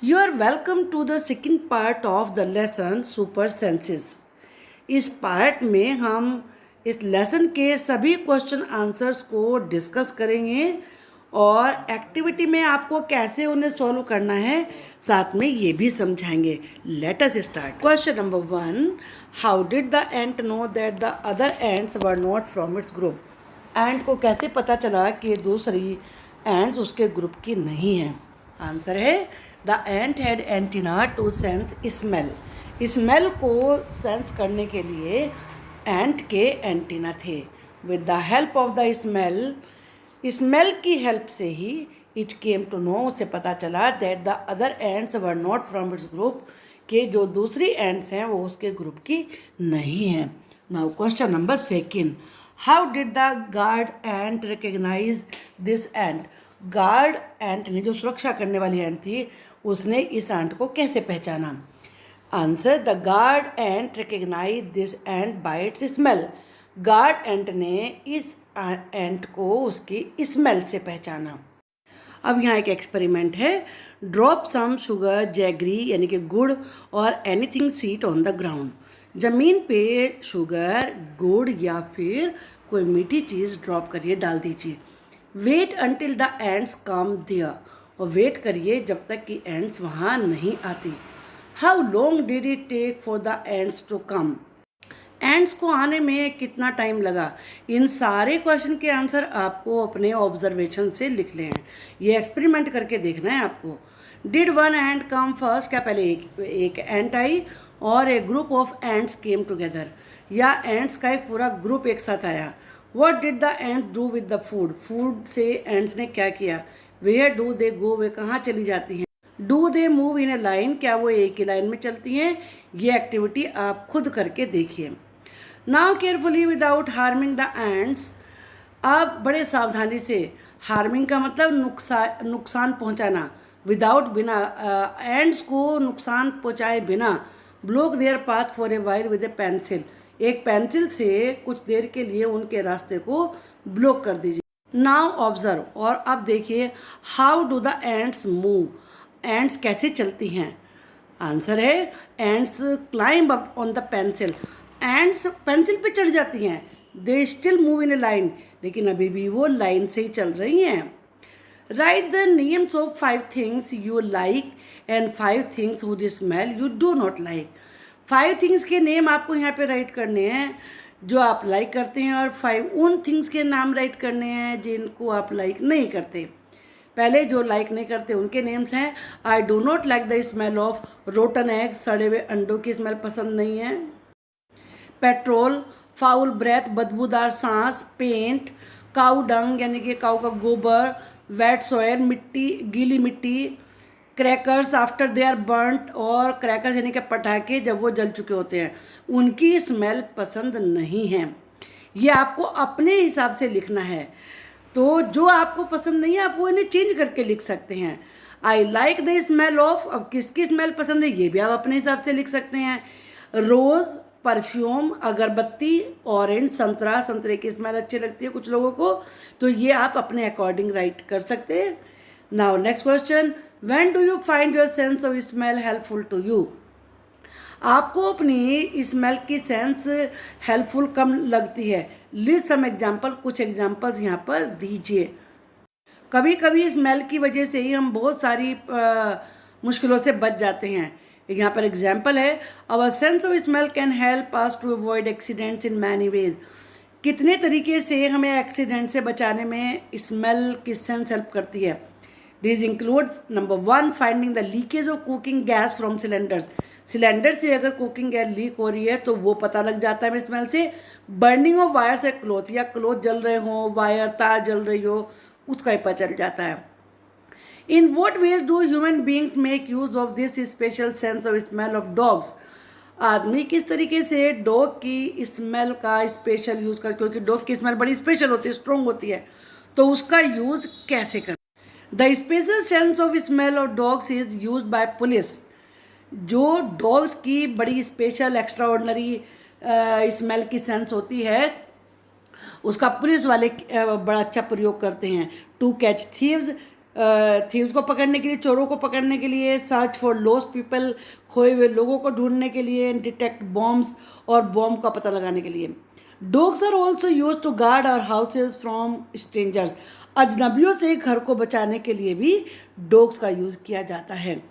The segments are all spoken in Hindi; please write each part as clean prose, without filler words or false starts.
You are welcome to the second part of the lesson Super Senses. इस पार्ट में हम इस लेसन के सभी क्वेश्चन आंसर्स को डिस्कस करेंगे और एक्टिविटी में आपको कैसे उन्हें सॉल्व करना है साथ में ये भी समझाएंगे. Let us start. Question number 1. How did the ant know that the other ants were not from its group. Ant को कैसे पता चला कि दूसरी एंट्स उसके ग्रुप की नहीं हैं. आंसर है the ant had antenna to sense smell. Smell को सेंस करने के लिए एंट के एंटीना थे. With the help of the smell की हेल्प से ही इट केम टू नो, उसे पता चला that the other ants were not from its group, के जो दूसरी एंट्स हैं वो उसके ग्रुप की नहीं हैं. Now question number 2. How did the guard ant recognise this ant. Guard ant ने, जो सुरक्षा करने वाली एंट थी, उसने इस एंट को कैसे पहचाना. Answer the guard ant recognise this ant by its smell. Guard ant ने इस एंट को उसकी स्मेल से पहचाना. अब यहाँ एक एक्सपेरिमेंट है. ड्रॉप सम शुगर, जैगरी यानी कि गुड़ और anything sweet on the ground. ज़मीन पे शुगर, गुड़ या फिर कोई मीठी चीज़ ड्रॉप करिए, डाल दीजिए. Wait until the ants come there, और वेट करिए जब तक कि एंट्स वहाँ नहीं आती. How long did it take for the ants to come. Ants को आने में कितना टाइम लगा. इन सारे क्वेश्चन के आंसर आपको अपने ऑब्जर्वेशन से लिख लें. ये एक्सपेरिमेंट करके देखना है आपको. Did one ant come first, क्या पहले एक एंट आई और एक group of ants came together, या एंट्स का एक पूरा ग्रुप एक साथ आया. What did the ants do with the food. Food से एंट्स ने क्या किया. वेयर डू दे गो, वे कहाँ चली जाती हैं. Do they move in A line, क्या वो एक ही लाइन में चलती हैं. ये एक्टिविटी आप खुद करके देखिए. Now carefully without harming the ants. अब बड़े सावधानी से, हार्मिंग का मतलब नुकसान पहुंचाना, विदाउट बिना, एंट्स को नुकसान पहुंचाए बिना. Block there path for a while with A pencil. एक पेंसिल से कुछ देर के लिए उनके रास्ते को ब्लॉक कर दीजिए. नाउ ऑब्जर्व, और अब देखिए, how do the ants move. Ants कैसे चलती हैं. आंसर है ants climb up on the pencil. Ants pencil पे चढ़ जाती हैं. They still move in A line, लेकिन अभी भी वो लाइन से ही चल रही हैं. Write the names of 5 things you like and 5 things whose smell you do not like. 5 things के नेम आपको यहाँ पे राइट करने हैं जो आप लाइक करते हैं, और 5 उन थिंग्स के नाम राइट करने हैं जिनको आप लाइक नहीं करते. पहले जो लाइक नहीं करते उनके नेम्स हैं. I do not like the smell of rotten eggs. सड़े हुए अंडों की स्मेल पसंद नहीं है. पेट्रोल, फाउल ब्रेथ, बदबूदार सांस. पेंट, काऊ डंग यानी कि काऊ का गोबर. वेट सॉयल, मिट्टी, गीली मिट्टी. Crackers after they are burnt, और क्रैकर्स यानी कि पटाखे जब वो जल चुके होते हैं, उनकी स्मेल पसंद नहीं है. ये आपको अपने हिसाब से लिखना है. तो जो आपको पसंद नहीं है आप वो इन्हें चेंज करके लिख सकते हैं. I like the smell of. अब किसकी स्मेल पसंद है ये भी आप अपने हिसाब से लिख सकते हैं. रोज़, परफ्यूम, अगरबत्ती. ऑरेंज, संतरा, संतरे की स्मेल अच्छी लगती है कुछ लोगों को. तो ये आप अपने अकॉर्डिंग राइट कर सकते हैं. Now next question. When do you find your sense of smell helpful to you. आपको अपनी स्मेल की सेंस हेल्पफुल कम लगती है. लिस्ट सम एग्जाम्पल, कुछ एग्जाम्पल्स यहाँ पर दीजिए. कभी कभी स्मेल की वजह से ही हम बहुत सारी मुश्किलों से बच जाते हैं. यहाँ पर एग्जाम्पल है. Our sense of smell can help us to avoid accidents in many ways. कितने तरीके से हमें एक्सीडेंट से बचाने में स्मेल की सेंस हेल्प करती है. These include number 1, finding the leakage of cooking gas from cylinders. Cylinder से अगर कुकिंग गैस लीक हो रही है तो वो पता लग जाता है स्मेल से. बर्निंग ऑफ वायर से क्लोथ, या क्लोथ जल रहे हो, वायर तार जल रही हो, उसका ही पता चल जाता है. In what veg do human beings make use of this special sense of smell of dogs. आदमी किस तरीके से डॉग की स्मेल का स्पेशल यूज़ कर, क्योंकि डॉग की स्मेल बड़ी स्पेशल होती है, स्ट्रॉन्ग होती है, तो उसका यूज़ कैसे कर. The special sense of smell of dogs is use by police. जो डॉग्स की बड़ी स्पेशल एक्स्ट्रा ऑर्डनरी स्मेल की सेंस होती है उसका पुलिस वाले बड़ा अच्छा प्रयोग करते हैं. टू कैच थीव्स, थीव्स को पकड़ने के लिए, चोरों को पकड़ने के लिए, सर्च फॉर लॉस्ट पीपल, खोए हुए लोगों को ढूंढने के लिए, डिटेक्ट बॉम्ब्स और बॉम्ब का पता लगाने के लिए। Dogs are also use to guard our houses from strangers. अजनबियों से घर को बचाने के लिए भी डॉग्स का यूज़ किया जाता है।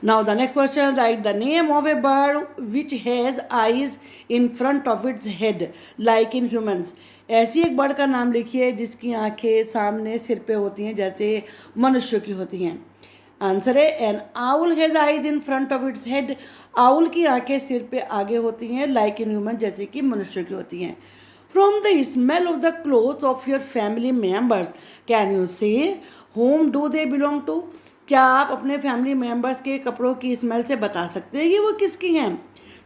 Now the next question, write the name of a bird which has eyes in front of its head like in humans. ऐसी एक बर्ड का नाम लिखिए जिसकी आंखें सामने सिर पे होती हैं जैसे मनुष्य की होती हैं। आंसर है N owl has eyes in front of its head. Owl की आंखें सिर पे आगे होती हैं लाइक इन ह्यूमन, जैसे कि मनुष्य की होती हैं। From the smell of the clothes of your family members can you say whom do they belong to. क्या आप अपने फैमिली मेम्बर्स के कपड़ों की स्मेल से बता सकते हैं कि वो किसकी हैं?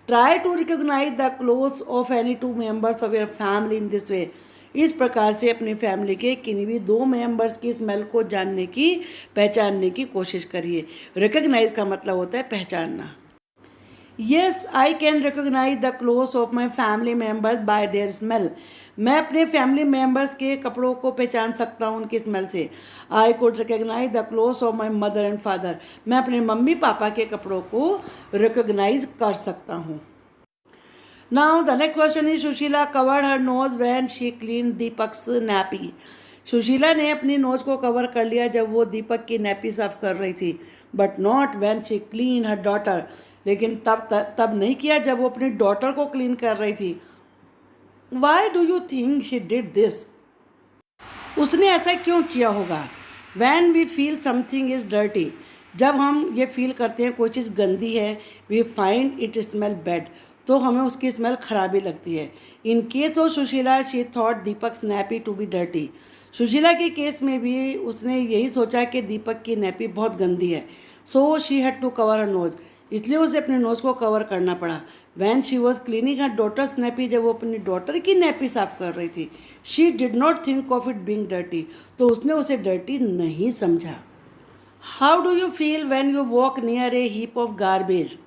Try to recognise the clothes of any two members of your family in this way. इस प्रकार से अपनी फैमिली के किन्हीं भी दो मेंबर्स की स्मेल को जानने की, पहचानने की कोशिश करिए। रिकोगनाइज का मतलब होता है पहचानना। Yes I can recognise the clothes of my family members by their smell. मैं अपने फैमिली मेम्बर्स के कपड़ों को पहचान सकता हूँ उनकी स्मेल से। I could recognise the clothes of my mother and father. मैं अपने मम्मी पापा के कपड़ों को रिकोगनाइज कर सकता हूँ। Now the next question is Sushila covered her nose when she clean Deepak's nappy. Sushila ने अपनी नोज को कवर कर लिया जब वो दीपक की नैपी साफ कर रही थी, but not when she clean her daughter. लेकिन तब नहीं किया जब वो अपनी डॉटर को क्लीन कर रही थी। Why do you think she did this? उसने ऐसा क्यों किया होगा? When we feel something is dirty. जब हम ये फील करते हैं कोई चीज़ गंदी है, we find it smell bad, तो हमें उसकी स्मेल खराबी लगती है। In case of Sushila she thought Deepak nappy to be dirty. Sushila के केस में भी उसने यही सोचा कि दीपक की नैपी बहुत गंदी है। So she had to cover her nose, इसलिए उसे अपने नोज को कवर करना पड़ा। When she was cleaning her daughter's nappy, जब वो अपनी डॉटर की नैपी साफ कर रही थी, she did not think of it being dirty, तो उसने उसे डर्टी नहीं समझा। How do you feel when you walk near A heap of garbage?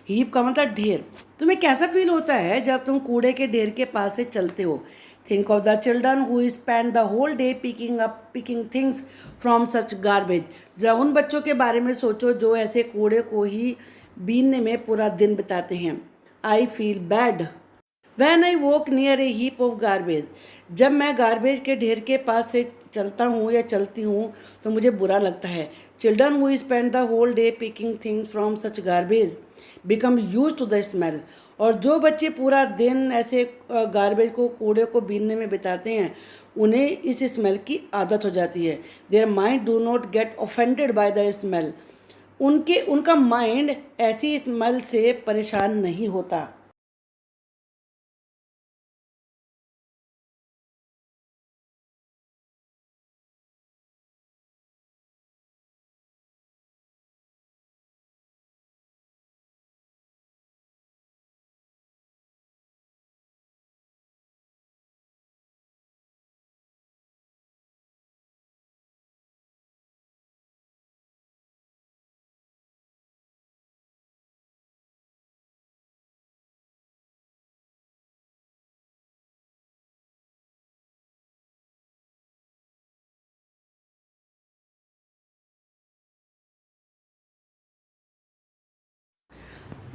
Heap का मतलब ढेर। तुम्हें कैसा फील होता है जब तुम कूड़े के ढेर के पास से चलते हो? Think of the children who spend the whole day picking things from such garbage. जरा उन बच्चों के बारे में सोचो जो ऐसे कूड़े को ही बीनने में पूरा दिन बिताते हैं। I feel bad when I walk near A heap of garbage. जब मैं गार्बेज के ढेर के पास से चलता हूँ या चलती हूँ तो मुझे बुरा लगता है। Children who spend the whole day picking things from such garbage become use to the smell. और जो बच्चे पूरा दिन ऐसे गार्बेज को, कूड़े को बीनने में बिताते हैं, उन्हें इस स्मेल की आदत हो जाती है। Their mind do not get offended by the smell. उनका माइंड ऐसी स्मेल से परेशान नहीं होता।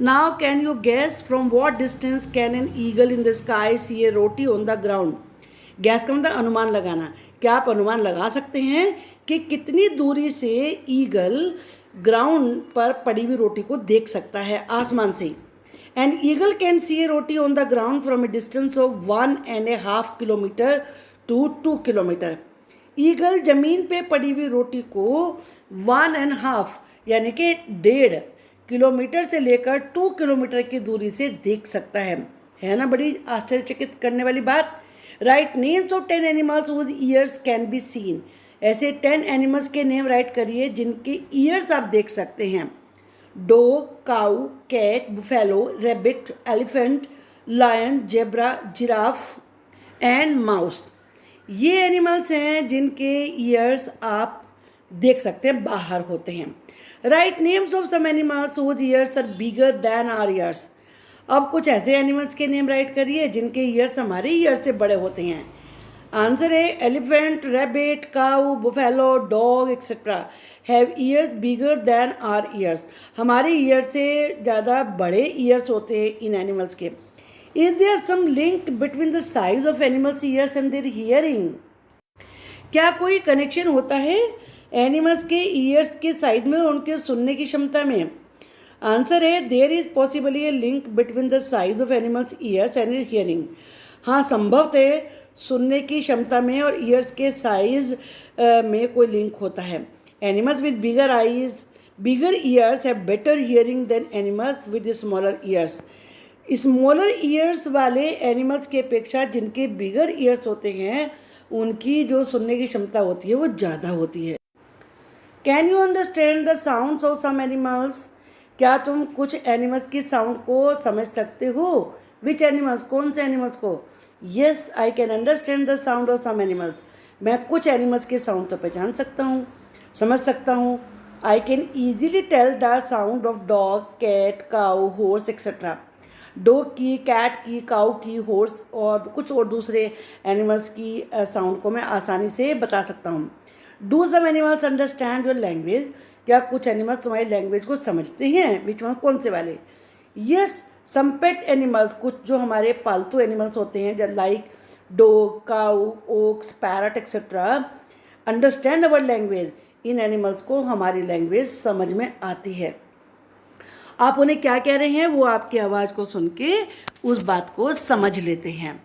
Now can you guess from what distance can an eagle in the sky see a roti on the ground? Gas का मतलब अनुमान लगाना। क्या आप अनुमान लगा सकते हैं कि कितनी दूरी से ईगल ग्राउंड पर पड़ी हुई रोटी को देख सकता है आसमान से? An eagle can see a roti on the ground from a distance of 1.5 kilometre to 2 kilometre. Eagle जमीन पे पड़ी हुई रोटी को 1.5 यानी कि 1.5 किलोमीटर से लेकर 2 किलोमीटर की दूरी से देख सकता है ना? बड़ी आश्चर्यचकित करने वाली बात। Write names of 10 animals whose ears can be seen. ऐसे 10 एनिमल्स के नेम राइट करिए जिनके ईयर्स आप देख सकते हैं। Dog, cow, cat, buffalo, rabbit, elephant, lion, zebra, giraffe and mouse. ये एनिमल्स हैं जिनके ईयर्स आप देख सकते हैं, बाहर होते हैं। Write names of some animals whose ears are bigger than our ears. अब कुछ ऐसे एनिमल्स के नेम राइट करिए जिनके ईयर्स हमारे ईयर्स से बड़े होते हैं। आंसर है elephant, rabbit, cow, buffalo, dog etcetera have ears bigger than our ears. हमारे ईयर से ज़्यादा बड़े ईयर्स होते हैं इन एनिमल्स के। Is there some link between the size of animals ears and their hearing? क्या कोई कनेक्शन होता है एनिमल्स के ईयर्स के साइज में और उनके सुनने की क्षमता में? आंसर है there is possibly a link between the size of animals ears and hearing. हाँ, संभवत है सुनने की क्षमता में और ईयर्स के साइज में कोई लिंक होता है। Animals with bigger eyes bigger ears have better hearing than animals with smaller ears. Smaller ears वाले एनिमल्स की अपेक्षा जिनके बिगर ईयर्स होते हैं उनकी जो सुनने की क्षमता होती है वो ज़्यादा होती है। Can you understand the sounds of some animals? क्या तुम कुछ एनिमल्स की साउंड को समझ सकते हो? विच एनिमल्स, कौन से एनिमल्स को? Yes, I can understand the sound of some animals. मैं कुछ एनिमल्स की साउंड तो पहचान सकता हूँ, समझ सकता हूँ। I can easily tell the sound of dog, cat, cow, horse etcetera. Dog की, कैट की, काऊ की, हॉर्स और कुछ और दूसरे एनिमल्स की साउंड को मैं आसानी से बता सकता हूँ। Do some animals understand your language? क्या कुछ एनिमल्स तुम्हारी लैंग्वेज को समझते हैं? विच वन, कौन से वाले? यस, सम पेट एनिमल्स, कुछ जो हमारे पालतू एनिमल्स होते हैं like dog, cow, Woakes, parrot etcetera understand our language. In animals को हमारी लैंग्वेज समझ में आती है। आप उन्हें क्या कह रहे हैं वो आपकी आवाज़ को सुन के उस बात को समझ लेते हैं।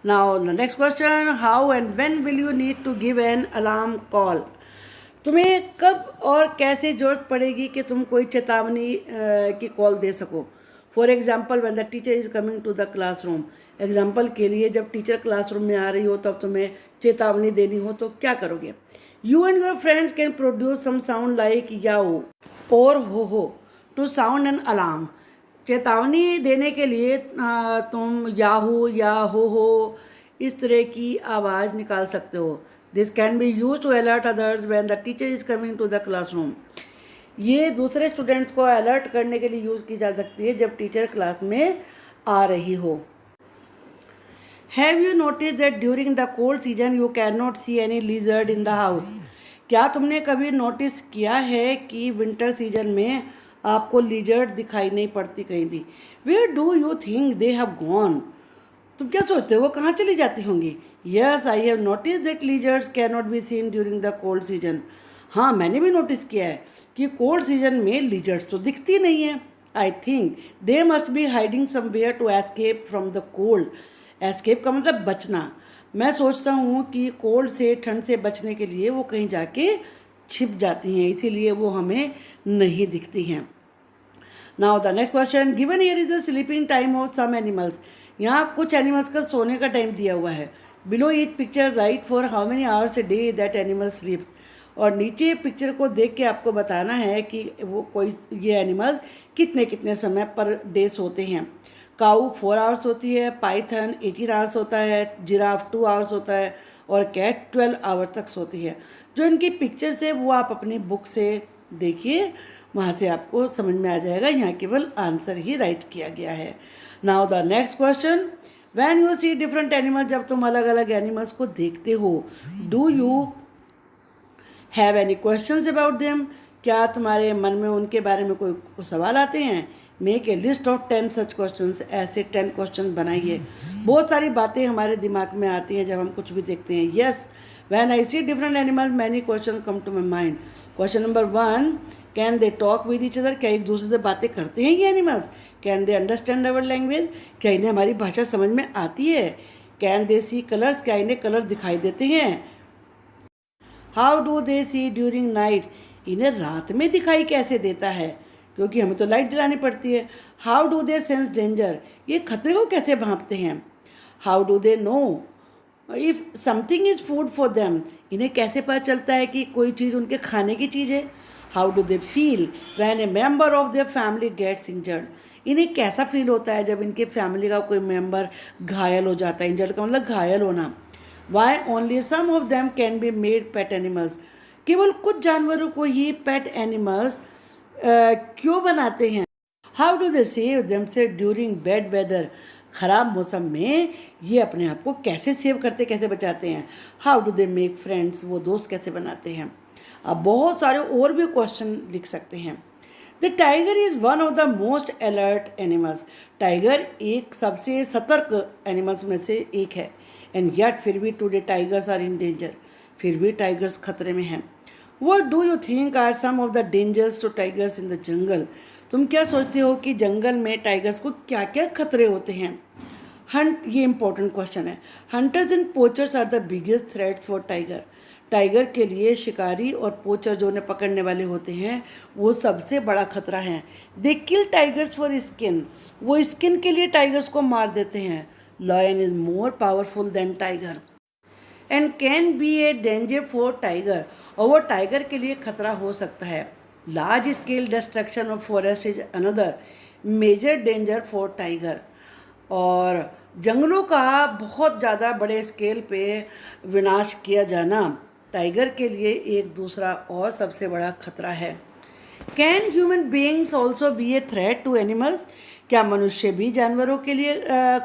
Now the next question, how and when will you need to give an alarm call? तुम्हें कब और कैसे ज़रूरत पड़ेगी कि तुम कोई चेतावनी की कॉल दे सको? For example when the teacher is coming to the classroom. Example के लिए जब टीचर क्लासरूम में आ रही हो तब तुम्हें चेतावनी देनी हो तो क्या करोगे? You and your friends can produce some sound like याओ और हो टू साउंड एन अलार्म। चेतावनी देने के लिए तुम याहू या हो इस तरह की आवाज़ निकाल सकते हो। This can be use to alert others when the teacher is coming to the classroom. ये दूसरे स्टूडेंट्स को अलर्ट करने के लिए यूज़ की जा सकती है जब टीचर क्लास में आ रही हो। Have you notice that during the cold season you can not see any lizard in the house? क्या तुमने कभी नोटिस किया है कि विंटर सीजन में आपको लिजर्ड दिखाई नहीं पड़ती कहीं भी? Where do you think they have gone? तुम क्या सोचते हो वो कहाँ चली जाती होंगी? Yes, I have notice that lizards can not be seen during the cold season. हाँ, मैंने भी नोटिस किया है कि कोल्ड सीजन में लिजर्ड्स तो दिखती नहीं है। I think they must be hiding somewhere to escape from the cold. Escape का मतलब बचना। मैं सोचता हूँ कि कोल्ड से, ठंड से बचने के लिए वो कहीं जाके छिप जाती हैं, इसीलिए वो हमें नहीं दिखती हैं। Now the next question, given here is the sleeping time of some animals. यहाँ कुछ एनिमल्स का सोने का टाइम दिया हुआ है। Below each picture right for how many hours a day that animal स्लीप्स। और नीचे पिक्चर को देख के आपको बताना है कि वो कोई ये एनिमल्स कितने कितने समय पर डे सोते हैं। काऊ 4 आवर्स होती है, पाइथन 18 आवर्स होता है, जिराफ 2 आवर्स होता है और कैट 12 आवर तक सोती है। जो इनकी पिक्चर्स है वो आप अपनी बुक से देखिए, वहाँ से आपको समझ में आ जाएगा। यहाँ केवल आंसर ही राइट किया गया है। Now the next question, when you see different animal, जब तुम अलग अलग एनिमल्स को देखते हो, do you have any questions about them? क्या तुम्हारे मन में उनके बारे में कोई सवाल आते हैं? Make a list of 10 such questions. ऐसे 10 क्वेश्चन बनाइए। बहुत सारी बातें हमारे दिमाग में आती हैं जब हम कुछ भी देखते हैं। Yes, when I see different animals many question come to my mind. Question number 1, can they talk with each other? क्या एक दूसरे से बातें करते हैं ये animals? Can they understand our language? क्या इन्हें हमारी भाषा समझ में आती है? Can they see colours? क्या इन्हें कलर दिखाई देते हैं? How do they see during night? इन्हें रात में दिखाई कैसे देता है, क्योंकि हमें तो लाइट जलानी पड़ती है। How do they sense danger? ये खतरे को कैसे भांपते हैं? How do they know if something is food for them? इन्हें कैसे पता चलता है कि कोई चीज़ उनके खाने की चीज़ है? How do they feel when a member of their family gets injured? इन्हें कैसा फील होता है जब इनके फैमिली का कोई मेम्बर घायल हो जाता है? इंजर्ड का मतलब घायल होना। Why only some of them can be made pet animals? केवल कुछ जानवरों को ही पेट एनिमल्स क्यों बनाते हैं? How do they save themselves during bad weather? ख़राब मौसम में ये अपने आप को कैसे सेव करते, कैसे बचाते हैं। How do they make friends, वो दोस्त कैसे बनाते हैं। अब बहुत सारे और भी क्वेश्चन लिख सकते हैं। The tiger is one of the most alert animals, tiger एक सबसे सतर्क एनिमल्स में से एक है। एंड येट फिर भी today tigers are in danger, फिर भी टाइगर्स खतरे में हैं। What do you think are some of the dangers to tigers in the jungle? तुम क्या सोचते हो कि जंगल में टाइगर्स को क्या क्या खतरे होते हैं। हंट, ये इंपॉर्टेंट क्वेश्चन है। Hunters and poachers are the biggest threat for tiger, tiger के लिए शिकारी और पोचर जो उन्हें पकड़ने वाले होते हैं वो सबसे बड़ा खतरा है। They kill tigers for skin, वो स्किन के लिए टाइगर्स को मार देते हैं। Lion is more powerful than tiger and can be a danger for tiger, और वो टाइगर के लिए खतरा हो सकता है। Large scale destruction of forest is another major danger for tiger, और जंगलों का बहुत ज़्यादा बड़े स्केल पे विनाश किया जाना टाइगर के लिए एक दूसरा और सबसे बड़ा खतरा है। Can human beings also be a threat to animals, क्या मनुष्य भी जानवरों के लिए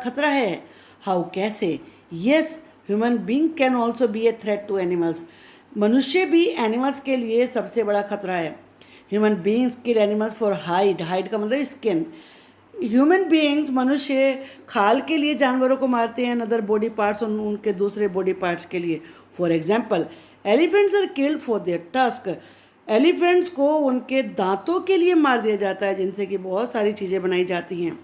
खतरा है। हाउ, कैसे। Yes, human being can also be a threat to animals, मनुष्य भी एनिमल्स के लिए सबसे बड़ा खतरा है। Human beings kill animals for hide, hide का मतलब स्किन। ह्यूमन बीइंग्स, मनुष्य खाल के लिए जानवरों को मारते हैं, अदर बॉडी पार्ट्स और उनके दूसरे बॉडी पार्ट्स के लिए। For example elephants are killed for their tusk, elephants को उनके दांतों के लिए मार दिया जाता है जिनसे कि बहुत सारी चीज़ें बनाई जाती हैं।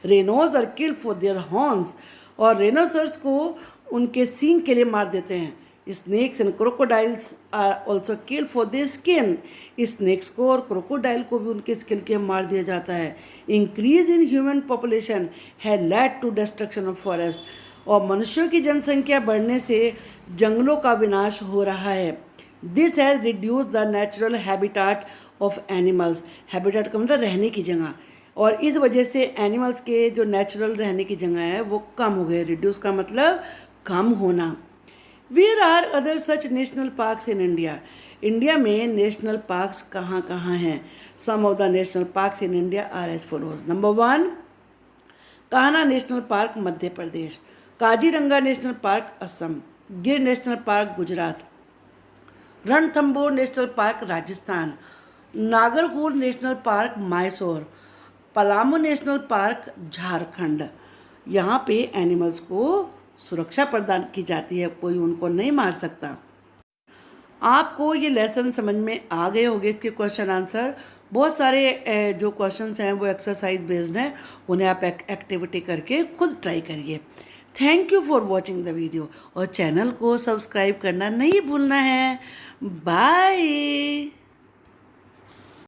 Rhinos are killed for their horns, और रेनोसर्स को उनके सींग के लिए मार देते हैं। Snakes and crocodiles are also killed for their skin, snakes को और क्रोकोडाइल को भी उनके स्किन के मार दिया जाता है। इंक्रीज इन ह्यूमन पॉपुलेशन है led to destruction of forest, और मनुष्यों की जनसंख्या बढ़ने से जंगलों का विनाश हो रहा है। This has reduce the natural habitat of animals, habitat का मतलब रहने की जगह, और इस वजह से एनिमल्स के जो नेचुरल रहने की जगह है वो कम हो गए। रिड्यूस का मतलब कम होना। Where are other such national parks in India, India में नेशनल पार्क्स कहाँ कहाँ हैं। Some of the national parks in India are as follows. Number 1, Kanha national park Madhya Pradesh, Kaziranga national park Assam, Gir national park Gujarat, Ranthambore national park Rajasthan, Nagarhole national park Mysore, Palamu national park Jharkhand. यहाँ पे एनिमल्स को सुरक्षा प्रदान की जाती है, कोई उनको नहीं मार सकता। आपको ये लेसन समझ में आ गए होंगे, इसके क्वेश्चन आंसर। बहुत सारे जो क्वेश्चंस हैं वो एक्सरसाइज बेस्ड हैं, उन्हें आप एक्टिविटी करके खुद ट्राई करिए। Thank you for watching the video, और चैनल को सब्सक्राइब करना नहीं भूलना है। बाय।